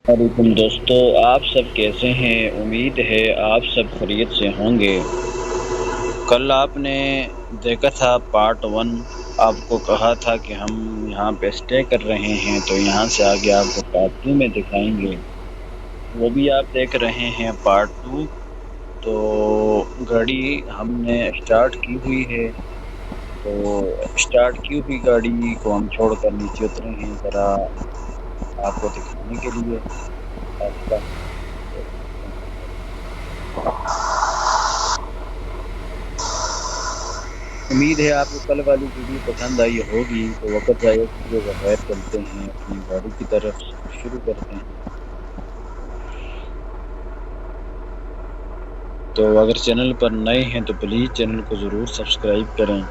वालेकुम दोस्तों, आप सब कैसे हैं? उम्मीद है आप सब खैरियत से होंगे। कल आपने देखा था पार्ट 1। आपको कहा था कि हम यहाँ पे स्टे कर रहे हैं, तो यहाँ से आगे आपको पार्ट 2 में दिखाएंगे। वो भी आप देख रहे हैं पार्ट 2। तो गाड़ी हमने स्टार्ट की हुई है। तो स्टार्ट की हुई गाड़ी को हम छोड़कर नीचे उतरे हैं ज़रा आपको दिखाने के लिए। रास्ता देख सकते हैं आप। उम्मीद है आपको कल वाली वीडियो पसंद आई होगी। तो वक्त ज़ाया किए बगैर चलते हैं अपनी गाड़ी की तरफ, शुरू करते हैं। तो अगर चैनल पर नए हैं तो प्लीज़ चैनल को ज़रूर सब्सक्राइब करें।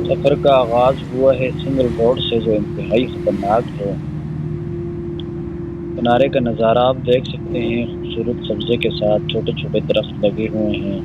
सफ़र का आगाज़ हुआ है सिंगल रोड से, जो इंतहाई ख़तरनाक है। किनारे का नज़ारा आप देख सकते हैं, खूबसूरत सब्ज़े के साथ छोटे छोटे दरख्त लगे हुए हैं।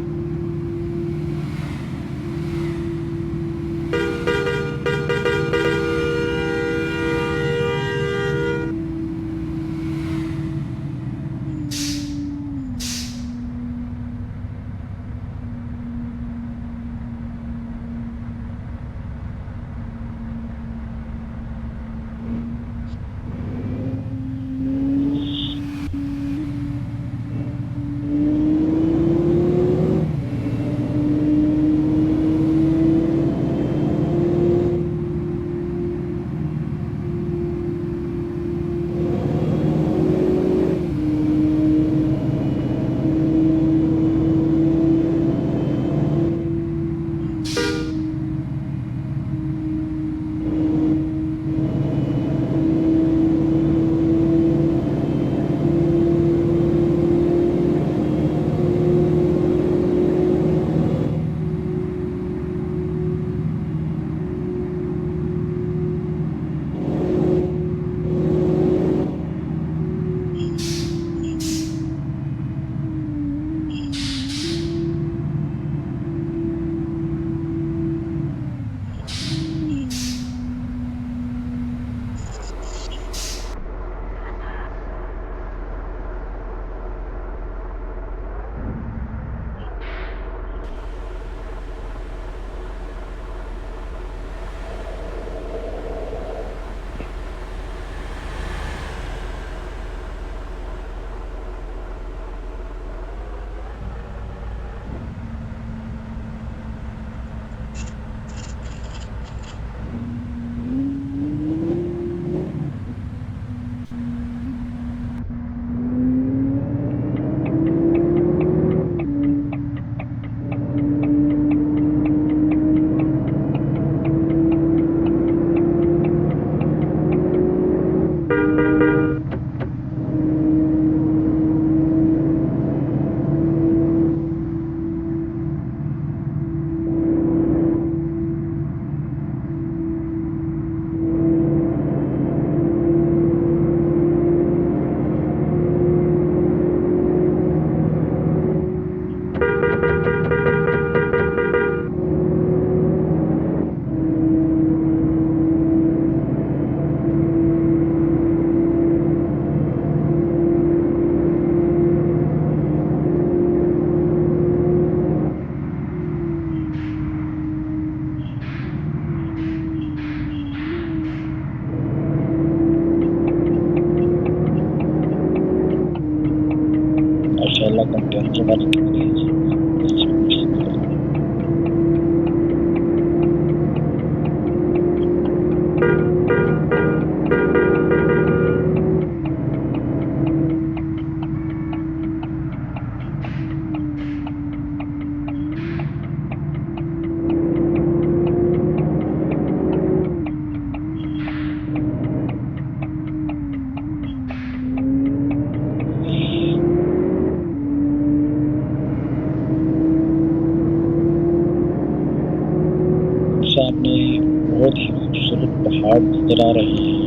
नजर आ रही हैं।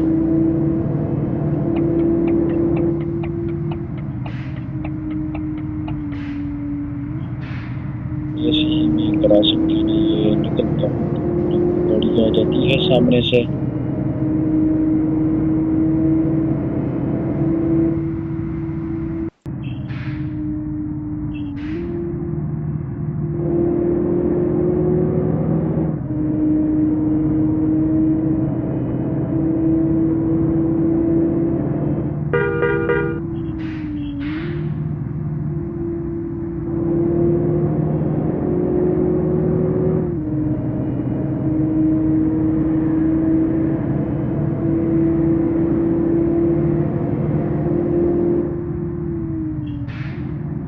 जैसे ही मैं क्रॉसिंग के लिए निकलता हूँ तो गाड़ी आ जाती है सामने से।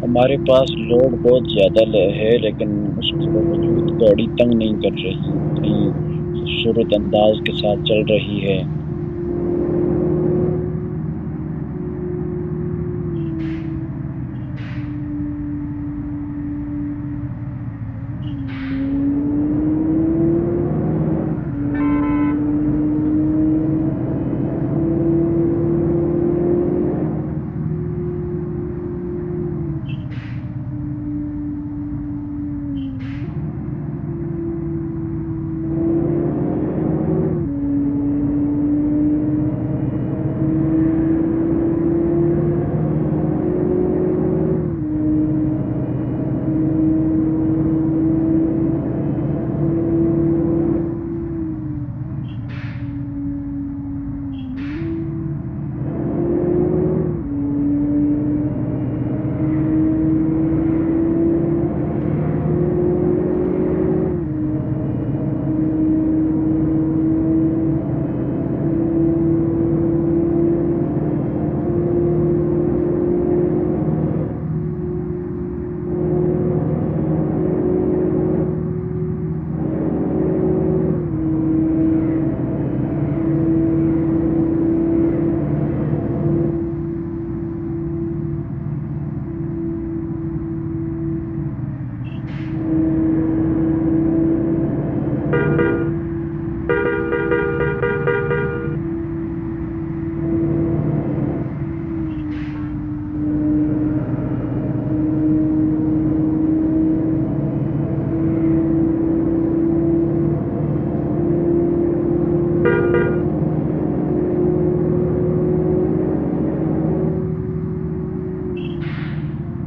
हमारे पास लोड बहुत ज़्यादा है, लेकिन उसके बावजूद गाड़ी तंग नहीं कर रही, इतनी खूबसूरत अंदाज के साथ चल रही है।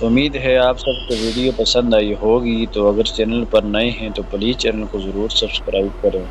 तो उम्मीद है आप सबको वीडियो पसंद आई होगी। तो अगर चैनल पर नए हैं तो प्लीज़ चैनल को ज़रूर सब्सक्राइब करें।